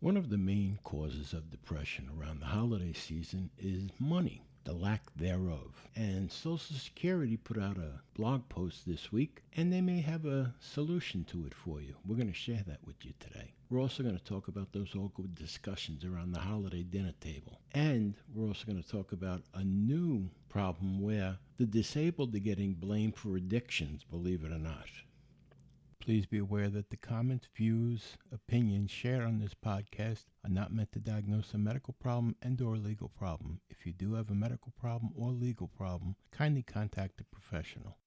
One of the main causes of depression around the holiday season is money, the lack thereof. And Social Security put out a blog post this week, and they may have a solution to it for you. We're going to share that with you today. We're also going to talk about those awkward discussions around the holiday dinner table. And we're also going to talk about a new problem where the disabled are getting blamed for addictions, believe it or not. Please be aware that the comments, views, opinions shared on this podcast are not meant to diagnose a medical problem and/or legal problem. If you do have a medical problem or legal problem, kindly contact a professional.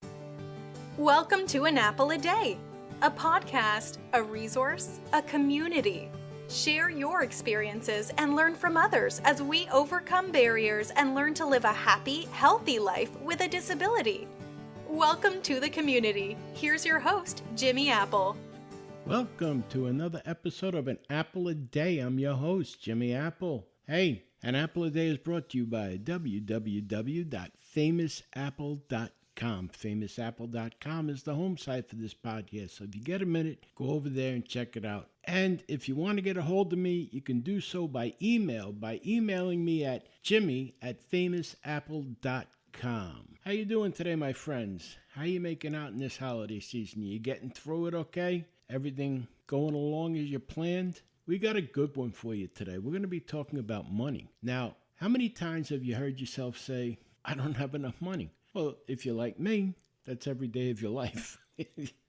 Welcome to An Apple a Day, a podcast, a resource, a community. Share your experiences and learn from others as we overcome barriers and learn to live a happy, healthy life with a disability. Welcome to the community. Here's your host, Jimmy Apple. Welcome to another episode of An Apple a Day. I'm your host, Jimmy Apple. Hey, An Apple a Day is brought to you by www.famousapple.com. Famousapple.com is the home site for this podcast. So if you get a minute, go over there and check it out. And if you want to get a hold of me, you can do so by emailing me at jimmy@famousapple.com. How you doing today, my friends? How you making out in this holiday season? You getting through it okay? Everything going along as you planned? We got a good one for you today. We're going to be talking about money. Now, how many times have you heard yourself say, I don't have enough money? Well, if you're like me, that's every day of your life.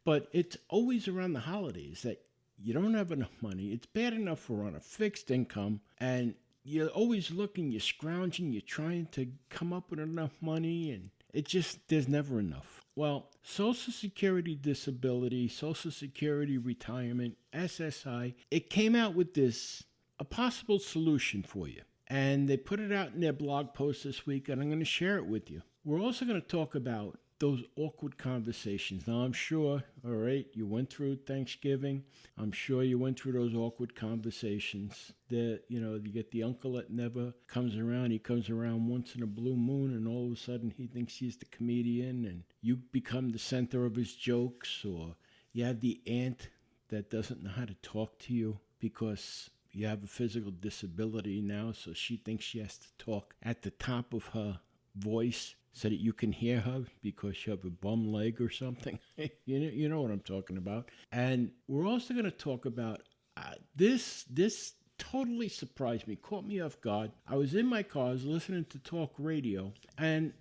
But it's always around the holidays that you don't have enough money. It's bad enough we're on a fixed income, and you're always looking, you're scrounging, you're trying to come up with enough money, and there's never enough. Well, Social Security disability, Social Security retirement, SSI, it came out with a possible solution for you. And they put it out in their blog post this week, and I'm going to share it with you. We're also going to talk about those awkward conversations. Now, I'm sure, all right, you went through Thanksgiving. I'm sure you went through those awkward conversations. You get the uncle that never comes around. He comes around once in a blue moon, and all of a sudden he thinks he's the comedian, and you become the center of his jokes. Or you have the aunt that doesn't know how to talk to you because you have a physical disability now, so she thinks she has to talk at the top of her voice so that you can hear her because you have a bum leg or something. You know what I'm talking about. And we're also going to talk about this totally surprised me, caught me off guard. I was in my car, I was listening to talk radio, and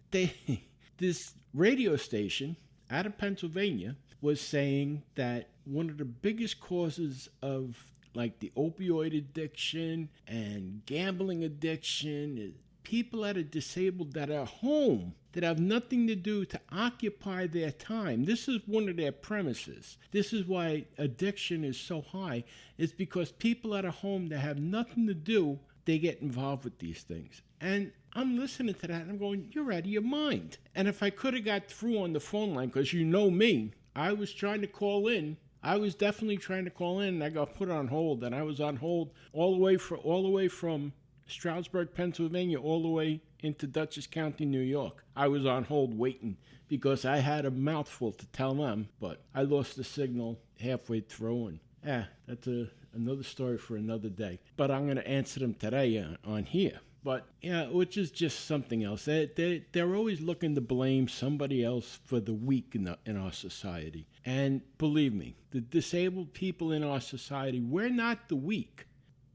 this radio station out of Pennsylvania was saying that one of the biggest causes of like the opioid addiction and gambling addiction is people that are disabled that are home, that have nothing to do to occupy their time. This is one of their premises. This is why addiction is so high. It's because people that are home that have nothing to do, they get involved with these things. And I'm listening to that and I'm going, you're out of your mind. And if I could have got through on the phone line, because you know me, I was trying to call in. I was definitely trying to call in, and I got put on hold. And I was on hold all the way from Stroudsburg, Pennsylvania, all the way into Dutchess County, New York. I was on hold waiting because I had a mouthful to tell them, but I lost the signal halfway through, and that's another story for another day. But I'm going to answer them today on here. But yeah, which is just something else. They're always looking to blame somebody else for the weak in our society. And believe me, the disabled people in our society, we're not the weak.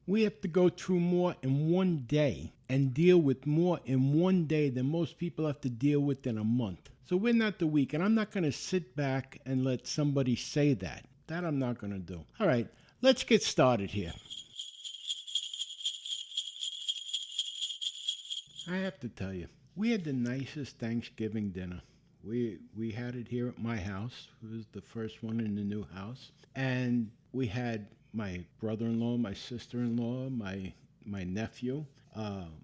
We have to go through more in one day and deal with more in one day than most people have to deal with in a month. So we're not the weak, and I'm not going to sit back and let somebody say that. That I'm not going to do. All right, let's get started here. I have to tell you, we had the nicest Thanksgiving dinner. We had it here at my house. It was the first one in the new house. And we had my brother-in-law, my sister-in-law, my nephew,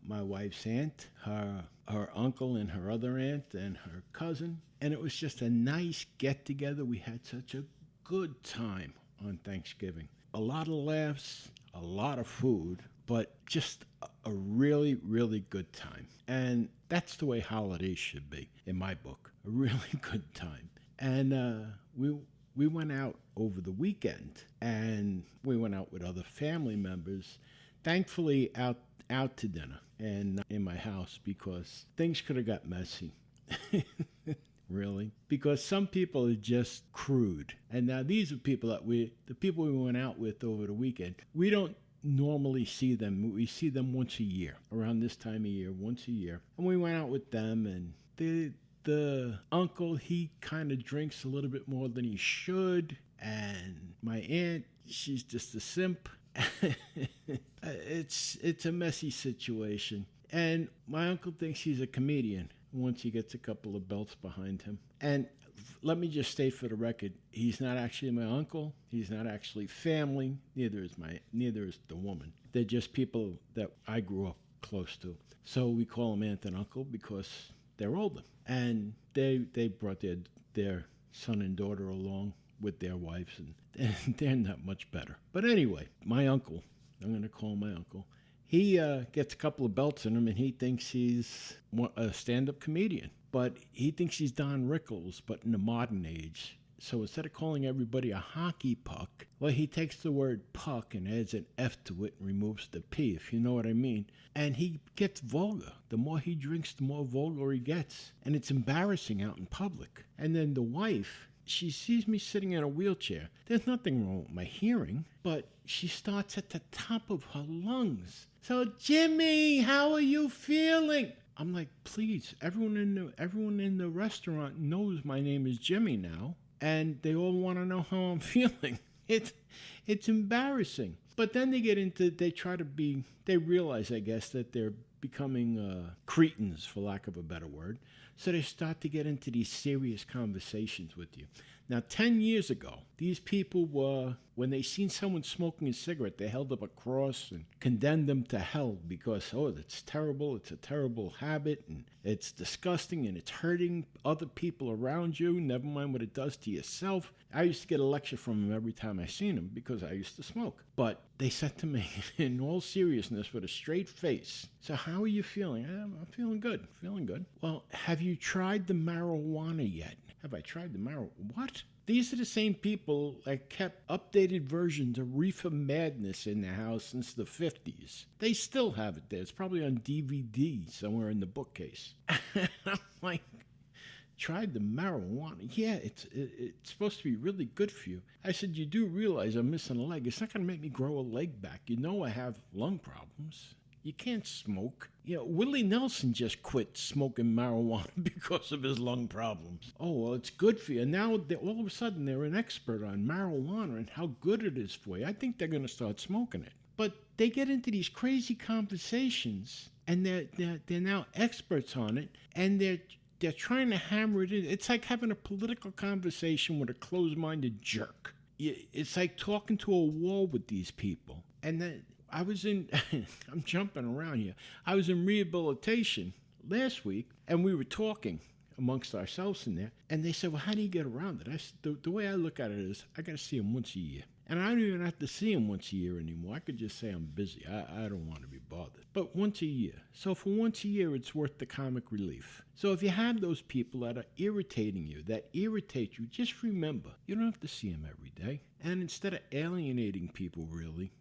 my wife's aunt, her uncle and her other aunt, and her cousin. And it was just a nice get-together. We had such a good time on Thanksgiving. A lot of laughs, a lot of food, but just a really, really good time. And that's the way holidays should be, in my book. A really good time. And we went out over the weekend, and we went out with other family members. Thankfully, out to dinner and not in my house because things could have got messy. Really? Because some people are just crude. And now these are the people we went out with over the weekend, we don't normally see them. We see them once a year, around this time of year, once a year. And we went out with them, and the uncle, he kind of drinks a little bit more than he should. And my aunt, she's just a simp. It's a messy situation. And my uncle thinks he's a comedian once he gets a couple of belts behind him. And let me just state for the record, he's not actually my uncle. He's not actually family. Neither is the woman. They're just people that I grew up close to. So we call them aunt and uncle because they're older. And they brought their son and daughter along with their wives, and they're not much better. But anyway, my uncle, I'm going to call him my uncle, he gets a couple of belts in him, and he thinks he's a stand-up comedian. But he thinks he's Don Rickles, but in the modern age. So instead of calling everybody a hockey puck, well, he takes the word puck and adds an F to it and removes the P, if you know what I mean. And he gets vulgar. The more he drinks, the more vulgar he gets. And it's embarrassing out in public. And then the wife, she sees me sitting in a wheelchair. There's nothing wrong with my hearing, but she starts at the top of her lungs. So, Jimmy, how are you feeling? I'm like, please, everyone in the restaurant knows my name is Jimmy now, and they all want to know how I'm feeling. It's embarrassing. But then they realize, I guess, that they're becoming cretins, for lack of a better word. So they start to get into these serious conversations with you. Now, 10 years ago, these people were, when they seen someone smoking a cigarette, they held up a cross and condemned them to hell because, that's terrible, it's a terrible habit, and it's disgusting, and it's hurting other people around you, never mind what it does to yourself. I used to get a lecture from them every time I seen them because I used to smoke. But they said to me, in all seriousness, with a straight face, so how are you feeling? I'm feeling good, Well, have you tried the marijuana yet? Have I tried the marijuana? What? These are the same people that kept updated versions of Reefer Madness in their house since the 50s. They still have it there. It's probably on DVD somewhere in the bookcase. I'm like, tried the marijuana? Yeah, it's supposed to be really good for you. I said, you do realize I'm missing a leg. It's not going to make me grow a leg back. You know I have lung problems. You can't smoke. Willie Nelson just quit smoking marijuana because of his lung problems. Oh, well, it's good for you. And now, all of a sudden, they're an expert on marijuana and how good it is for you. I think they're going to start smoking it. But they get into these crazy conversations, and they're now experts on it, and they're trying to hammer it in. It's like having a political conversation with a closed-minded jerk. It's like talking to a wall with these people. And then I'm jumping around here. I was in rehabilitation last week, and we were talking amongst ourselves in there, and they said, well, how do you get around it? I said, the way I look at it is I got to see him once a year. And I don't even have to see him once a year anymore. I could just say I'm busy. I don't want to be bothered. But once a year. So for once a year, it's worth the comic relief. So if you have those people that are irritating you, that irritate you, just remember, you don't have to see them every day. And instead of alienating people, really,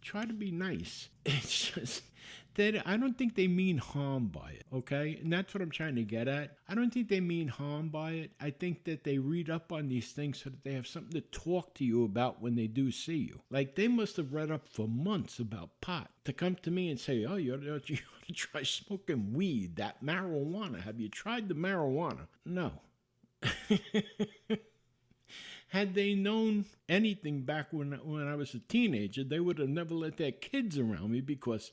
try to be nice. It's just that I don't think they mean harm by it, okay? And that's what I'm trying to get at. I don't think they mean harm by it. I think that they read up on these things so that they have something to talk to you about when they do see you. Like, they must have read up for months about pot to come to me and say, oh, you ought to try smoking weed, that marijuana. Have you tried the marijuana? No. Had they known anything back when I was a teenager, they would have never let their kids around me because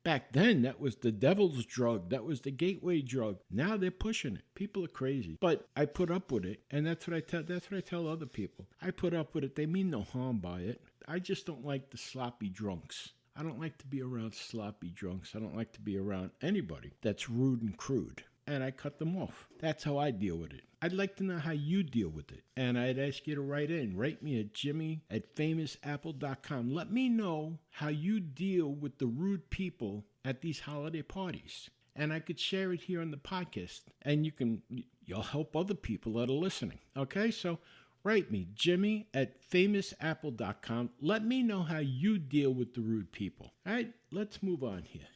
back then that was the devil's drug. That was the gateway drug. Now they're pushing it. People are crazy. But I put up with it, and that's what I tell other people. I put up with it. They mean no harm by it. I just don't like the sloppy drunks. I don't like to be around sloppy drunks. I don't like to be around anybody that's rude and crude. And I cut them off. That's how I deal with it. I'd like to know how you deal with it. And I'd ask you to write me at jimmy@famousapple.com. Let me know how you deal with the rude people at these holiday parties. And I could share it here on the podcast. And you'll help other people that are listening. Okay? So Write me, Jimmy@famousapple.com. Let me know how you deal with the rude people. All right, let's move on here.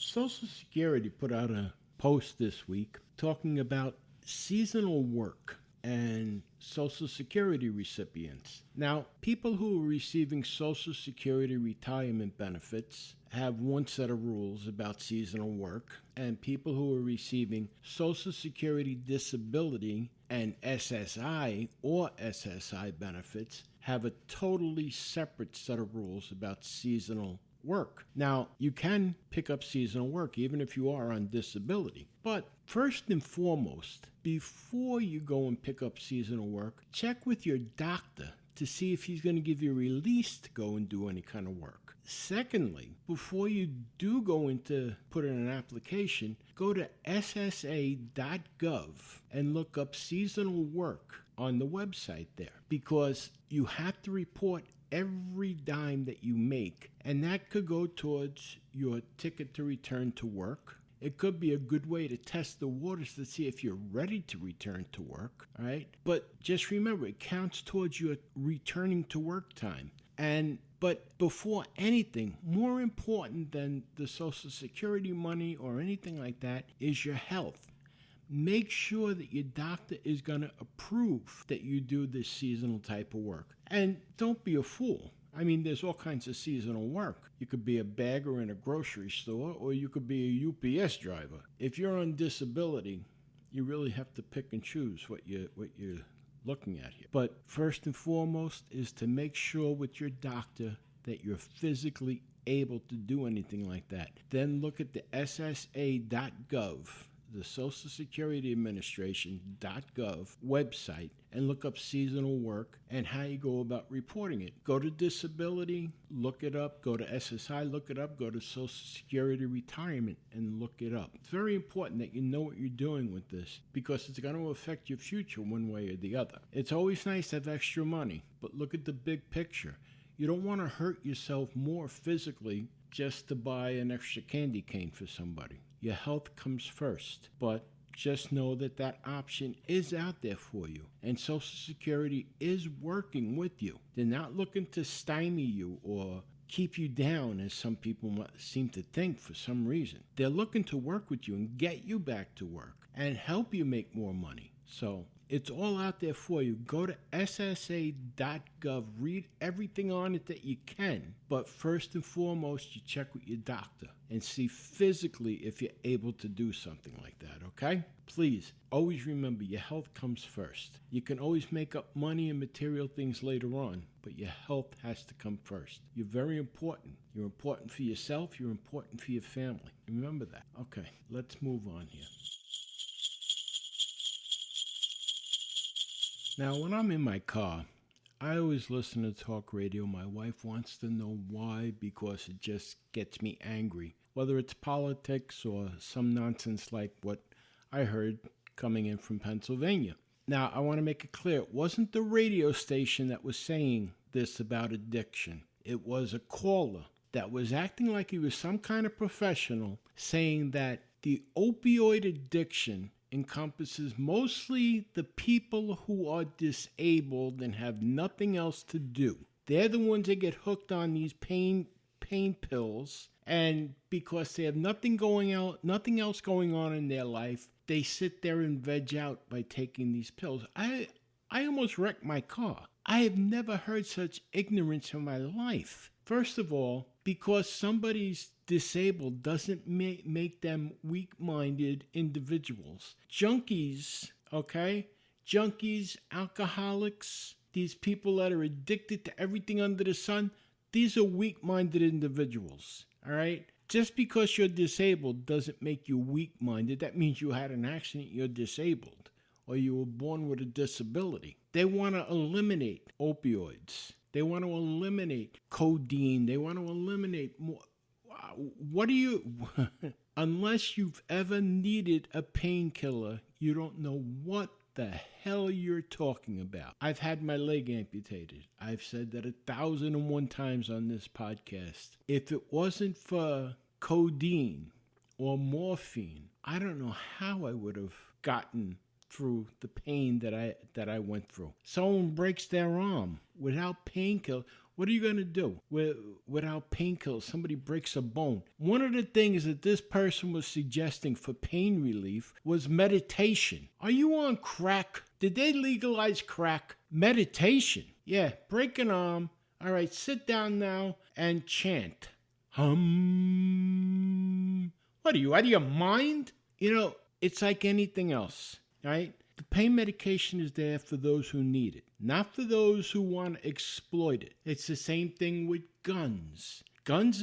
Social Security put out a post this week talking about seasonal work and Social Security recipients. Now, people who are receiving Social Security retirement benefits have one set of rules about seasonal work, and people who are receiving Social Security disability and SSI or SSI benefits have a totally separate set of rules about seasonal work. Now, you can pick up seasonal work even if you are on disability. But first and foremost, before you go and pick up seasonal work, check with your doctor to see if he's going to give you a release to go and do any kind of work. Secondly, before you do go into put in an application, go to ssa.gov and look up seasonal work on the website there, because you have to report every dime that you make, and that could go towards your ticket to return to work. It could be a good way to test the waters to see if you're ready to return to work, all right? But just remember, it counts towards your returning to work time. But before anything, more important than the Social Security money or anything like that is your health. Make sure that your doctor is going to approve that you do this seasonal type of work. And don't be a fool. I mean, there's all kinds of seasonal work. You could be a bagger in a grocery store, or you could be a UPS driver. If you're on disability, you really have to pick and choose what you're looking at here. But first and foremost is to make sure with your doctor that you're physically able to do anything like that. Then look at the ssa.gov, the Social Security Administration.gov website, and look up seasonal work and how you go about reporting it. Go to disability, look it up. Go to SSI, look it up. Go to Social Security Retirement and look it up. It's very important that you know what you're doing with this, because it's going to affect your future one way or the other. It's always nice to have extra money, but look at the big picture. You don't want to hurt yourself more physically just to buy an extra candy cane for somebody. Your health comes first, but just know that that option is out there for you, and Social Security is working with you. They're not looking to stymie you or keep you down, as some people seem to think for some reason. They're looking to work with you and get you back to work and help you make more money. So it's all out there for you. Go to ssa.gov, read everything on it that you can, but first and foremost, you check with your doctor and see physically if you're able to do something like that, okay? Please, always remember, your health comes first. You can always make up money and material things later on, but your health has to come first. You're very important. You're important for yourself. You're important for your family. Remember that. Okay, let's move on here. Now, when I'm in my car, I always listen to talk radio. My wife wants to know why, because it just gets me angry. Whether it's politics or some nonsense like what I heard coming in from Pennsylvania. Now, I want to make it clear, it wasn't the radio station that was saying this about addiction. It was a caller that was acting like he was some kind of professional, saying that the opioid addiction encompasses mostly the people who are disabled and have nothing else to do. They're the ones that get hooked on these pain pills, and because they have nothing else going on in their life, they sit there and veg out by taking these pills. I almost wrecked my car. I have never heard such ignorance in my life. First of all, because somebody's disabled doesn't make them weak-minded individuals. Junkies, okay? Junkies, alcoholics, these people that are addicted to everything under the sun, these are weak-minded individuals, all right? Just because you're disabled doesn't make you weak-minded. That means you had an accident, you're disabled, or you were born with a disability. They want to eliminate opioids. They want to eliminate codeine. They want to eliminate more. What do you... Unless you've ever needed a painkiller, you don't know what the hell you're talking about. I've had my leg amputated. I've said that 1,001 times on this podcast. If it wasn't for codeine or morphine I don't know how I would have gotten through the pain that I went through. Someone breaks their arm without painkiller. What are you going to do without painkillers? Somebody breaks a bone. One of the things that this person was suggesting for pain relief was meditation. Are you on crack? Did they legalize crack? Meditation. Yeah, break an arm. All right, sit down now and chant. What are you, out of your mind? It's like anything else, right? The pain medication is there for those who need it, not for those who want to exploit it. It's the same thing with guns. Guns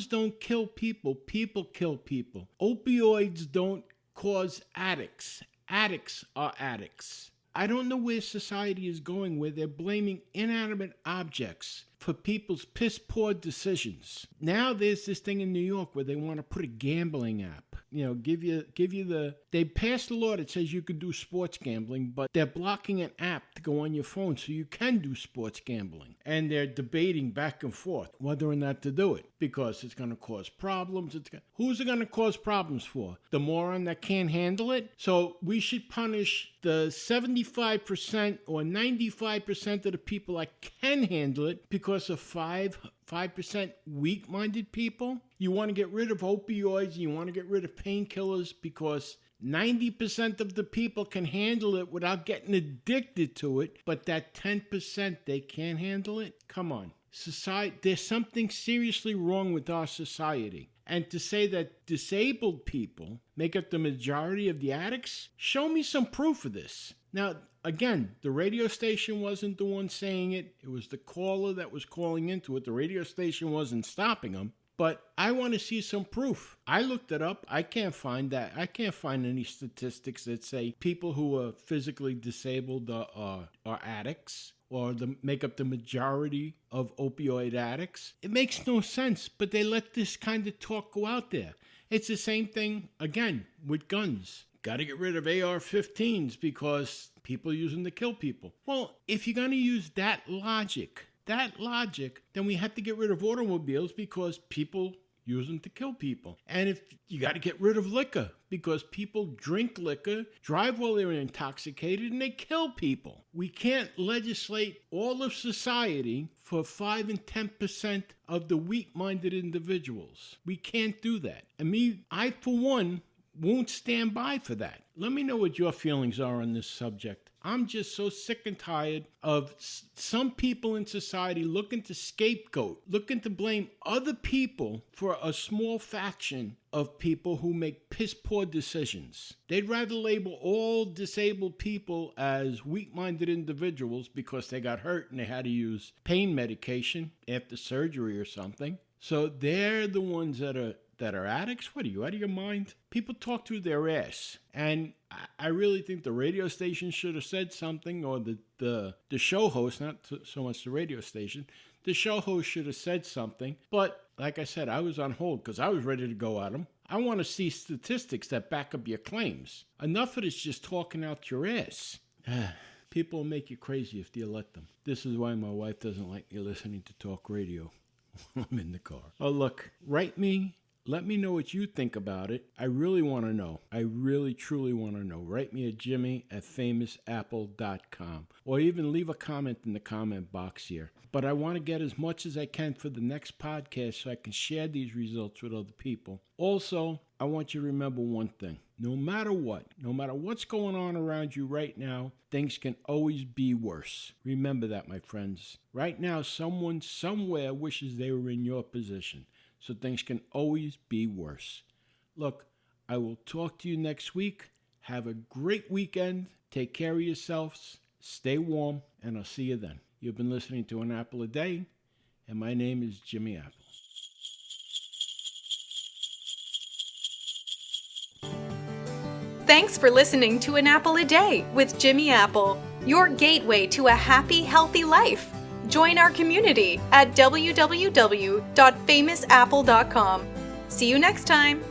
don't kill people. People kill people. Opioids don't cause addicts. Addicts are addicts. I don't know where society is going, where they're blaming inanimate objects for people's piss-poor decisions. Now there's this thing in New York where they want to put a gambling app. They passed a law that says you can do sports gambling, but they're blocking an app to go on your phone so you can do sports gambling. And they're debating back and forth whether or not to do it because it's going to cause problems. Who's it going to cause problems for? The moron that can't handle it? So we should punish the 75% or 95% of the people that can handle it because of 5% weak-minded people. You want to get rid of opioids, you want to get rid of painkillers because 90% of the people can handle it without getting addicted to it, but that 10% they can't handle it? Come on. There's something seriously wrong with our society. And to say that disabled people make up the majority of the addicts, show me some proof of this. Now, again, the radio station wasn't the one saying it. It was the caller that was calling into it. The radio station wasn't stopping them. But I want to see some proof. I looked it up. I can't find that. I can't find any statistics that say people who are physically disabled are addicts or make up the majority of opioid addicts. It makes no sense, but they let this kind of talk go out there. It's the same thing, again, with guns. Got to get rid of AR-15s because people use them to kill people. Well, if you're going to use that logic, then we have to get rid of automobiles because people use them to kill people. And if you got to get rid of liquor because people drink liquor, drive while they're intoxicated, and they kill people. We can't legislate all of society for 5 and 10% of the weak-minded individuals. We can't do that. I, for one, won't stand by for that. Let me know what your feelings are on this subject. I'm just so sick and tired of some people in society looking to scapegoat, looking to blame other people for a small faction of people who make piss-poor decisions. They'd rather label all disabled people as weak-minded individuals because they got hurt and they had to use pain medication after surgery or something. So they're the ones that are addicts? What are you, out of your mind? People talk through their ass. And I really think the radio station should have said something, or the show host, not so much the radio station, the show host should have said something. But like I said, I was on hold because I was ready to go at them. I want to see statistics that back up your claims. Enough of this just talking out your ass. People will make you crazy if you let them. This is why my wife doesn't like me listening to talk radio when I'm in the car. Oh, look, write me. Let me know what you think about it. I really want to know. I really, truly want to know. Write me at jimmy@famousapple.com or even leave a comment in the comment box here. But I want to get as much as I can for the next podcast so I can share these results with other people. Also, I want you to remember one thing. No matter what's going on around you right now, things can always be worse. Remember that, my friends. Right now, someone somewhere wishes they were in your position. So things can always be worse. Look, I will talk to you next week. Have a great weekend. Take care of yourselves. Stay warm, and I'll see you then. You've been listening to An Apple a Day, and my name is Jimmy Apple. Thanks for listening to An Apple a Day with Jimmy Apple, your gateway to a happy, healthy life. Join our community at www.famousapple.com. See you next time.